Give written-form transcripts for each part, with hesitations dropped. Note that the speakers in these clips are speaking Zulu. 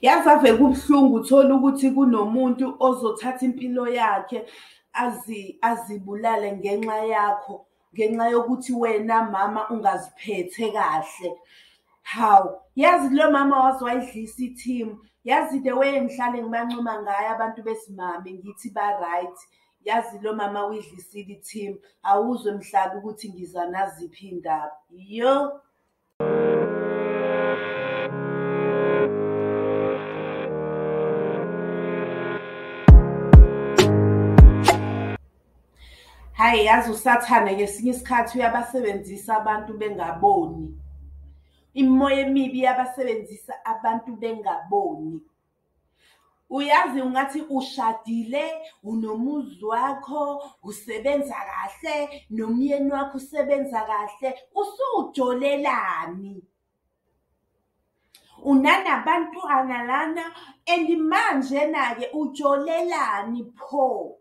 Yazi ave kubuhlungu uthola ukuthi kunomuntu ozothatha impilo yakhe azibulale ngenxa yakho, ngenxa yokuthi wena mama ungaziphethe kahle. Hawu, yazi lo mama waze wayidlisa ithimu. Yazi the way ngihlale ngibancoma ngayo abantu besimame ngithi ba-right. Yazi lo mama uyidlisile ithimu. Awuzwe mhlaba ukuthi ngiza naziphi iy'ndaba. Yo. Hayi, yazi usathane ngesinye isikhathi uyabasebenzisa abantu bengaboni. Imimoya emibi iyabasebenzisa abantu bengaboni. Uyazi ungathi ushadile, unomuzi wakho, usebenza kahle, nomyeni wakho usebenza kahle, usujolelani? Unanabantwana lana, and manje na-ke ujolelani pho?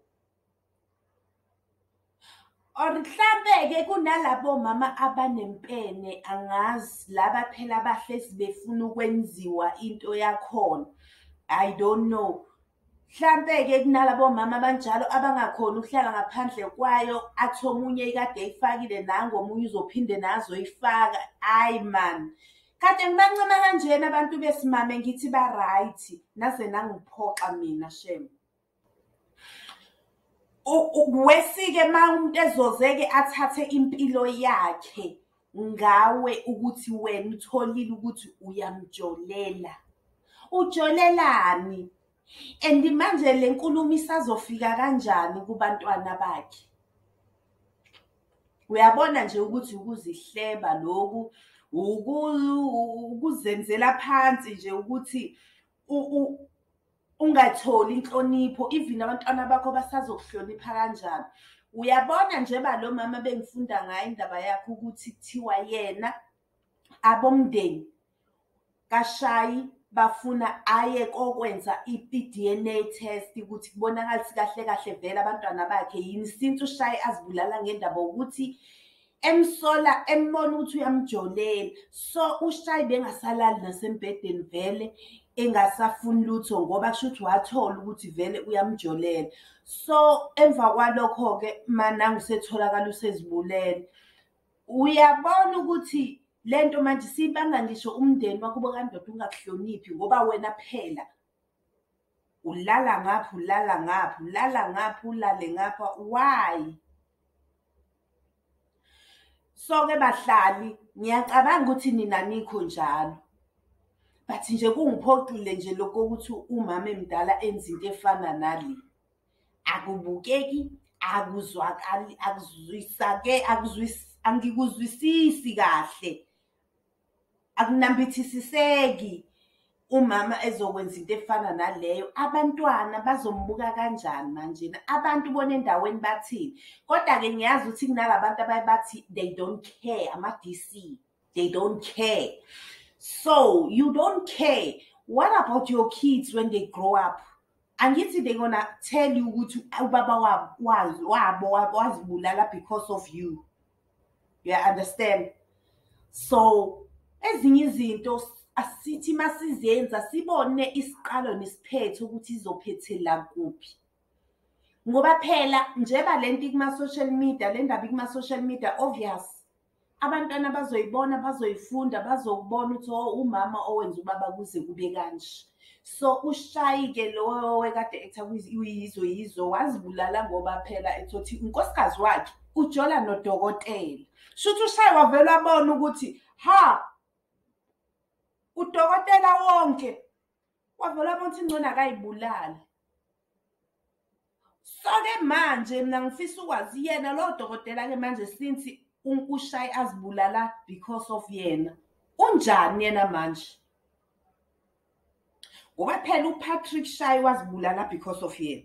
Or mhlambe-ke kunalabo mama abanempene, angazi laba phela abahlezi befuna ukwenziwa into yakhona. I don't know. Mhlambe-ke kunalabo mama abanjalo abangakhona ukuhlala ngaphandle kwayo, athi omunye ikade eyifakile nangu omunye uzophinde nazoyifaka. Hayi man. Kade ngibancoma kanjena abantu besimame ngithi ba-right, naze nangiphoxa mina shem. Wesike ma umuntu ezozeke athathe impilo yakhe ngawe ukuthi wena utholile ukuthi uyamjolela. Ujolelani? And manje le nkulumo isazofika kanjani kubantwana bakhe? Uyabona nje ukuthi ukuzihleba lokhu, ukuzenzela phansi nje ukuthi ungatholi inhlonipho, even abantwana bakho basazokuhlonipha kanjani. Uyabona nje lo mama bengifunda ngayo indaba yakhe ukuthi kuthiwa yena abomndeni kaSHAI bafuna aye kokwenza i-DNA test ukuthi kubonakala kahle kahle vele abantwana bakhe yini, since uSHAI azibulala ngendaba ukuthi emsola embona ukuthi uyamjolela. So uSHAI bengasalali nasembhedeni vele engasafuni lutho ngoba kusho ukuthi wathola ukuthi vele uyamjolela. So emva kwalokho-ke mananga usetholakala usezibulele. Uyabona ukuthi lento manje sibanga ngisho umndeni wakubo kandoda ungakuhloniphi ngoba wena phela ulala ngapha, ulala ngapha, ulala ngapha, ulale ngapha. Why? So-ke bahlali, ngiyacabanga ukuthi nina nikho njalo. But nje kungiphoqile nje lokho ukuthi umama emdala enza into efana nale. Akubukeki, akuzwakali, akuzwisake, angikuzwisisi kahle. Akunambithisiseki umama ezokwenza into efana naleyo. Abantwana bazombuka kanjani manje? Abantu bona endaweni bathini? Kodwa-ke ngiyazi ukuthi kunalabantu abathi they don't care, ama-DC. They don't care. So you don't care. What about your kids when they grow up? Angithi they're gonna tell you ukuthi ubaba wabo wazibulala because of you. You understand? So ezinye izinto asithi masizenza sibone isiqalo nesiphetho ukuthi izophethela kuphi. Ngoba phela njeba lento kuma-social media, le ndaba kuma-social media, obvious abantwana bazoyibona, bazoyifunda, bazokubona ukuthi umama owenza ubaba kuze kube kanje. So uSHAI-ke lo wekade etha uyizo wazibulala ngoba phela ethothi unkosikazi wakhe ujola nodokotela. Shuthi uSHAI wavela abona ukuthi udokotela wonke wavela abona ukuthi ingcona akayibulali. So-ke manje mina ngifisa ukwazi yena lo dokotela-ke manje since uSHAI azibulala because of yena, unjani yena manje? Ngoba phela uPatrick SHAI wazibulala because of yena.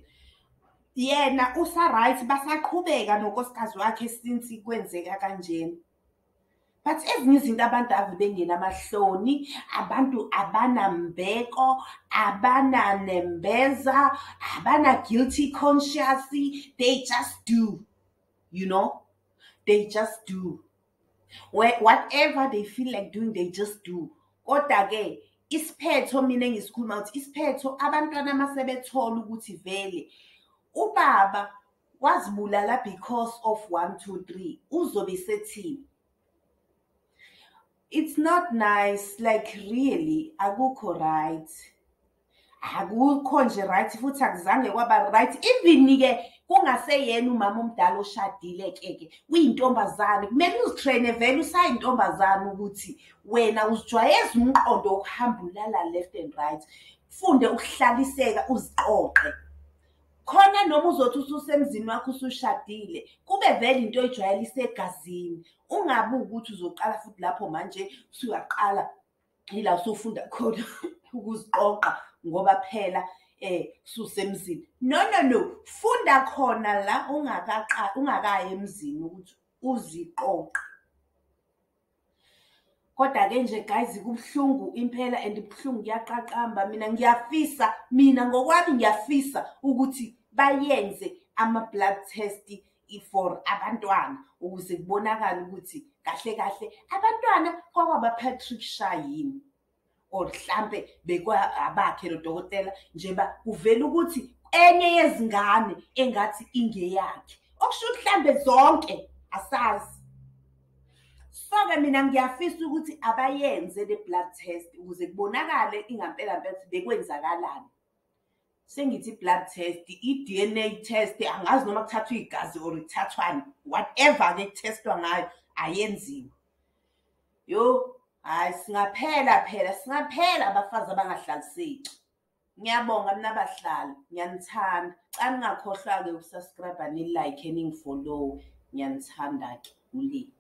Yena usa-right, basaqhubeka nonkosikazi wakhe since kwenzeka kanjena. But ezinye izinto abantu ave bengenamahloni, abantu abanambeko, abananembeza, abana-guilty conscience, they just do, you know? They just do. Whatever they feel like doing, they just do. Kodwa-ke isiphetho mina engisikhuluma ukuthi isiphetho abantwana masebethola ukuthi vele ubaba wazibulala because of 1 2 3 uzobe sethini. It's not nice, like really akukho right. Akukho nje right futhi akuzange kwaba right. Even ke kungaseyena umama omdala oshadile ke uyintombazane kumele uzitraine vele usayintombazane ukuthi wena uzijwayeza umqondo wokuhamba ulala left and right. Funde ukuhlaliseka uziqoqe. Khona noma uzothi ususemzini wakho usushadile kube vele into oyijwayelise egazini. Ungabi ukuthi uzoqala futhi lapho manje usuyaqala ila usufunda khona ukuziqoqa ngoba phela susemzini. No. Funda khona la ungakaye emzini ukuthi uziqoqa. Kodwa ke nje guys kubhlungu impela and ibhlungu kuyaqaqamba. Mina ngokwami ngiyafisa ukuthi bayenze ama blood test for abantwana ukuze kubonakala ukuthi kahle kahle abantwana kwakwaba-Patrick SHAI yini or mhlambe bekwa abakhe lodokotela njeba uvela ukuthi enye yezingane engathi ingeyakhe okusho mhlambe zonke asazi. So-ke mina ngiyafisa ukuthi abayenze le blood test ukuze kubonakale ingampela mpela bekwenzakalani. Sengithi blood test, i-DNA test angazi noma kuthathwa igazi or ithathwani whatever ke testwa ngayo ayenziwe. Yo hayi singaphela abafazi abangahlaliseki. Ngiyabonga mina abahlali, ngiyanithanda. Xa ningakhohlwa ke ukusubscribe ni-like ningifollow. Ngiyanithanda ke uli.